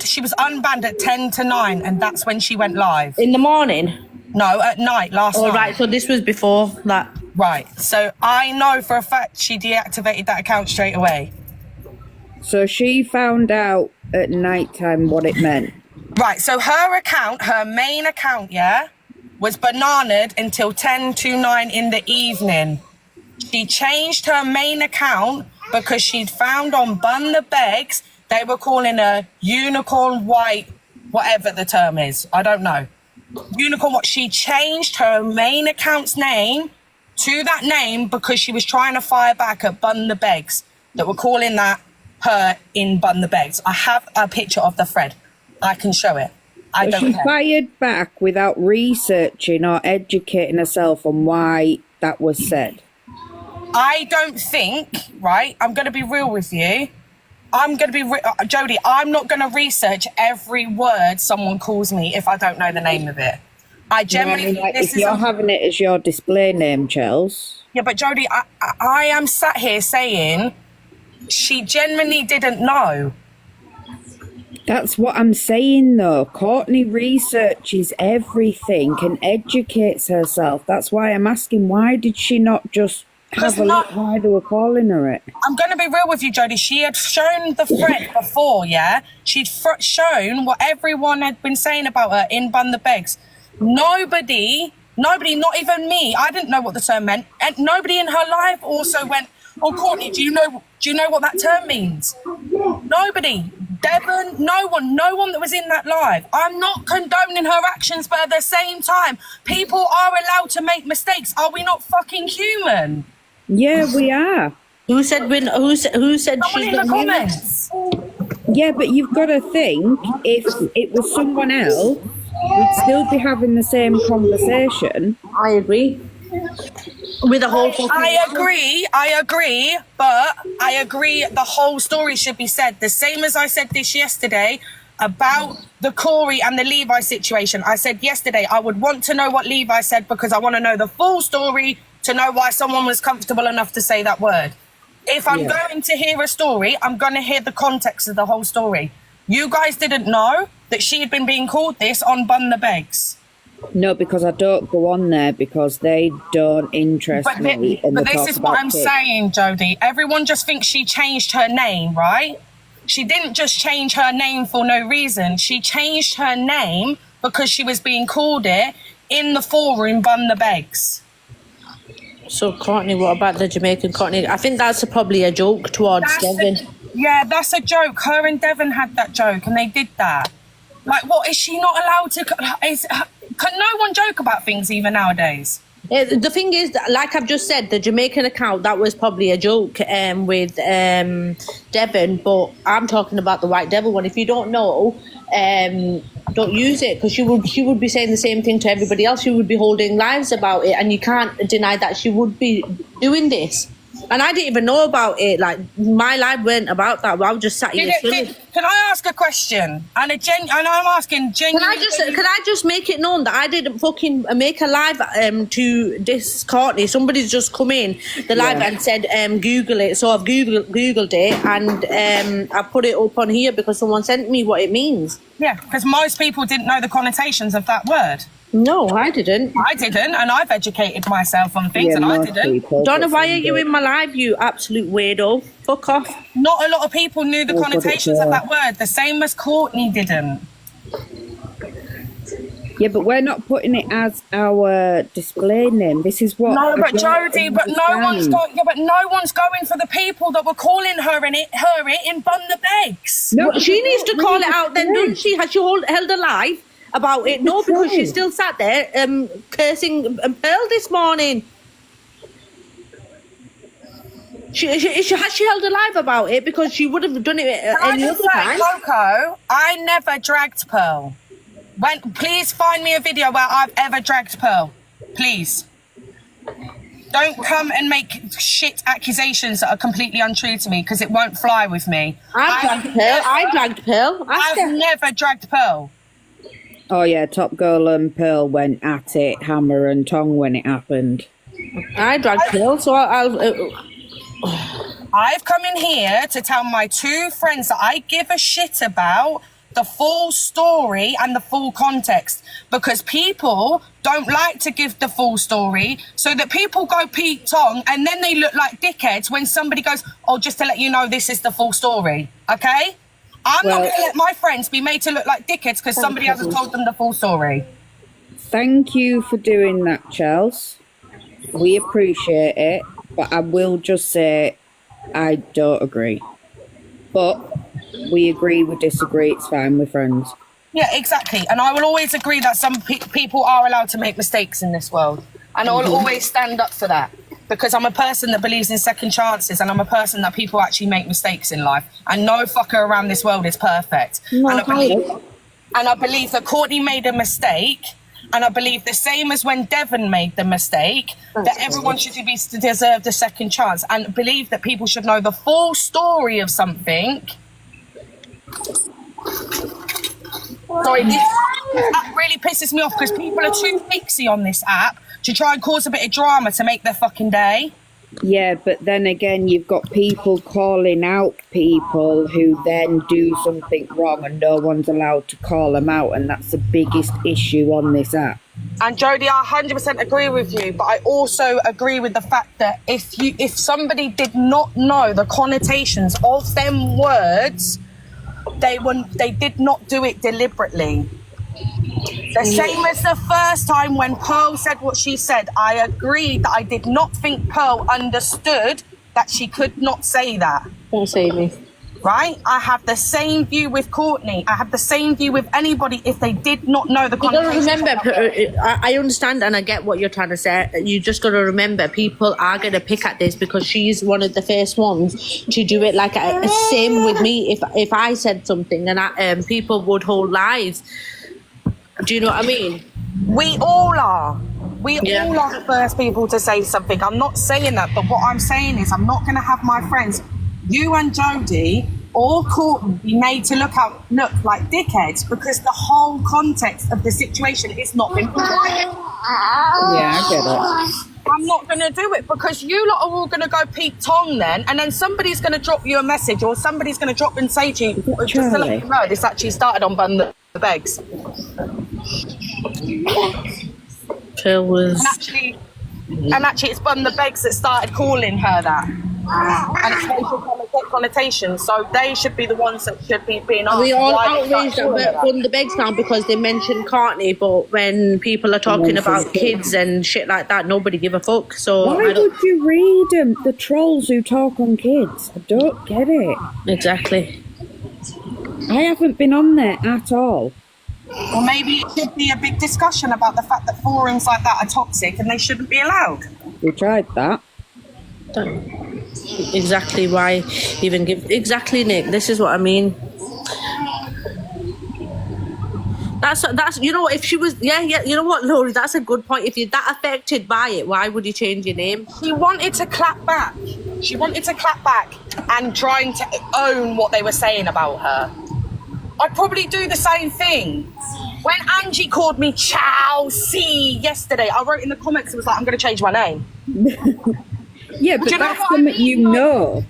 She was unbanned at 10 to 9, and that's when she went live. In the morning? No, at night, last night. Right, so this was before that. Right, so I know for a fact she deactivated that account straight away. So she found out at night time what it meant. Right, so her account, her main account, yeah, was bananaed until 10 to 9 in the evening. She changed her main account because she'd found on Bun the Begs, they were calling her unicorn white, whatever the term is. I don't know. Unicorn what? She changed her main account's name to that name because she was trying to fire back at Bun the Begs that were calling that her in Bun the Begs. I have a picture of the thread. I can show it. I don't She care. fired back without researching or educating herself on why that was said. I don't think, right, I'm going to be real with you. I'm going to be, Jodie, I'm not going to research every word someone calls me if I don't know the name of it. I generally think this if you're having it as your display name, Chels. Yeah, but Jodie, I am sat here saying she genuinely didn't know. That's what I'm saying, though. Courtney researches everything and educates herself. That's why I'm asking, why did she not just have a look why they were calling her it? I'm going to be real with you, Jodie. She had shown the thread before, yeah? She'd shown what everyone had been saying about her in Bun the Begs. Nobody, not even me, I didn't know what the term meant. And nobody in her life also went, oh, Courtney, do you know what that term means? Nobody. Devon, no one that was in that live. I'm not condoning her actions, but at the same time, people are allowed to make mistakes. Are we not fucking human? Yeah, we are. Who said Someone she's in the not comments. Yeah, but you've got to think, if it was someone else, we'd still be having the same conversation. I agree. With the whole I agree, but I agree the whole story should be said. The same as I said this yesterday about the Corey and the Levi situation. I said yesterday I would want to know what Levi said because I want to know the full story to know why someone was comfortable enough to say that word. If I'm going to hear a story, I'm going to hear the context of the whole story. You guys didn't know that she had been being called this on Bun the Begs. No, because I don't go on there because they don't interest me. But this is what I'm saying, Jodie. Everyone just thinks she changed her name, right? She didn't just change her name for no reason. She changed her name because she was being called it in the forum Bun the Begs. So, Courtney, what about the Jamaican Courtney? I think that's probably a joke towards Devon. Yeah, that's a joke. Her and Devon had that joke and they did that. Like, what, is she not allowed to... Can no one joke about things even nowadays? The thing is, like I've just said, the Jamaican account, that was probably a joke with Devon, but I'm talking about the White Devil one. If you don't know, don't use it, because she would be saying the same thing to everybody else. She would be holding lives about it, and you can't deny that she would be doing this. And I didn't even know about it. Like, my life weren't about that. I was just sat here. Can I ask a question? And I'm asking genuinely. Can I just make it known that I didn't fucking make a live to this Courtney? Somebody's just come in the live and said Google it. So I've Googled it and I put it up on here because someone sent me what it means. Yeah, because most people didn't know the connotations of that word. No, I didn't. And I've educated myself on things, and I didn't. Donna, why are you in my live, you absolute weirdo? Fuck off. Not a lot of people knew the connotations of that word, the same as Courtney didn't. Yeah, but we're not putting it as our display name. This is what... No, but Jodie, no one's going for the people that were calling her it in Bun the Begs. No, she needs to call it out then, doesn't she? Has she held a live about it? No, because she still sat there cursing Pearl this morning. Has she held a live about it? Because she would have done it any other time. Coco, I never dragged Pearl. Please find me a video where I've ever dragged Pearl. Please. Don't come and make shit accusations that are completely untrue to me, because it won't fly with me. I dragged Pearl. I've never dragged Pearl. Oh yeah, Top Girl and Pearl went at it, hammer and tongue when it happened. I dragged Pearl, so I've come in here to tell my two friends that I give a shit about the full story and the full context, because people don't like to give the full story, so that people go Pete Tong and then they look like dickheads when somebody goes, oh, just to let you know, this is the full story, okay? I'm not going to let my friends be made to look like dickheads because somebody hasn't told them the full story. Thank you for doing that, Chels. We appreciate it, but I will just say I don't agree. But we agree, we disagree, it's fine, we're friends. Yeah, exactly. And I will always agree that some people are allowed to make mistakes in this world. And I will always stand up for that. Because I'm a person that believes in second chances, and I'm a person that people actually make mistakes in life. And no fucker around this world is perfect. No, and I believe that Courtney made a mistake, and I believe the same as when Devon made the mistake, that everyone should deserve a second chance, and believe that people should know the full story of something. Sorry, this app really pisses me off because people are too fixy on this app to try and cause a bit of drama to make their fucking day. Yeah, but then again, you've got people calling out people who then do something wrong and no one's allowed to call them out, and that's the biggest issue on this app. And Jodie, I 100% agree with you, but I also agree with the fact that if somebody did not know the connotations of them words, they did not do it deliberately. The same as the first time when Pearl said what she said. I agree that I did not think Pearl understood that she could not say that. Don't say me. Right? I have the same view with Courtney. I have the same view with anybody if they did not know the You gotta connotations. remember, I understand and I get what you're trying to say. You just gotta remember, people are gonna pick at this because she's one of the first ones to do it. Like same with me. If I said something and people would hold lives. Do you know what I mean? We all are. We all are the first people to say something. I'm not saying that, but what I'm saying is I'm not going to have my friends, you and Jodie, or Courtney, be made to look like dickheads because the whole context of the situation is not been provided. Yeah, I get it. I'm not going to do it because you lot are all going to go Pete Tong then, and then somebody's going to drop you a message or somebody's going to drop and say to you, just to let you know, this actually started on Bun the Begs. Phil was... And actually it's Bun the Begs that started calling her that. And it's racial connotations, so they should be the ones that should be being asked. We all why they outraged started calling her about the Begs now because they mentioned Courtney, but when people are talking about kids and shit like that, nobody give a fuck. So Why would you read them? The trolls who talk on kids. I don't get it. Exactly. I haven't been on there at all. Or maybe it should be a big discussion about the fact that forums like that are toxic and they shouldn't be allowed. We tried that. Exactly why even give... Exactly, Nick. This is what I mean. That's you know, if she was you know what, Laurie, that's a good point. If you're that affected by it, why would you change your name? She wanted to clap back. She wanted to clap back and trying to own what they were saying about her. I'd probably do the same thing. When Angie called me Chelsea yesterday, I wrote in the comments, it was like, I'm going to change my name. Yeah, but Do you know that's what I something mean? you know.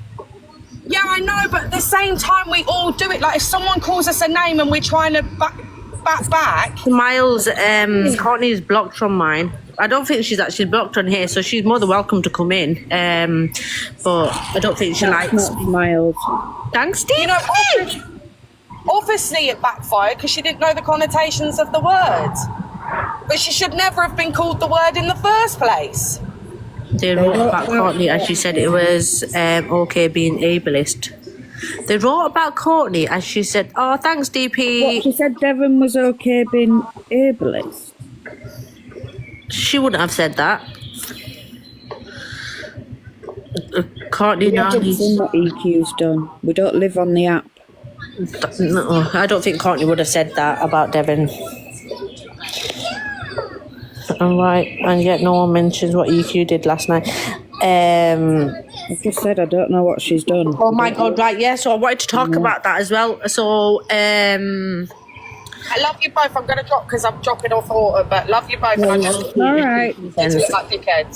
Yeah, I know, but at the same time, we all do it. Like, if someone calls us a name and we're trying to back. Miles, Courtney's blocked from mine. I don't think she's actually blocked on here, so she's more than welcome to come in. But I don't think she likes Not Miles. Thanks, Steve. You know, obviously it backfired because she didn't know the connotations of the words. But she should never have been called the word in the first place. They wrote about Courtney as she said it was okay being ableist. They wrote about Courtney as she said, oh, thanks, DP. What, she said Devon was okay being ableist? She wouldn't have said that. Courtney We haven't seen what EQ's done. We don't live on the app. No, I don't think Courtney would have said that about Devon. All right, and yet no one mentions what EQ did last night. I just said I don't know what she's done. Oh my God, right, yeah, so I wanted to talk about that as well. So, I love you both. I'm going to drop because I'm dropping off water, but love you both. And I just All right. like dickheads.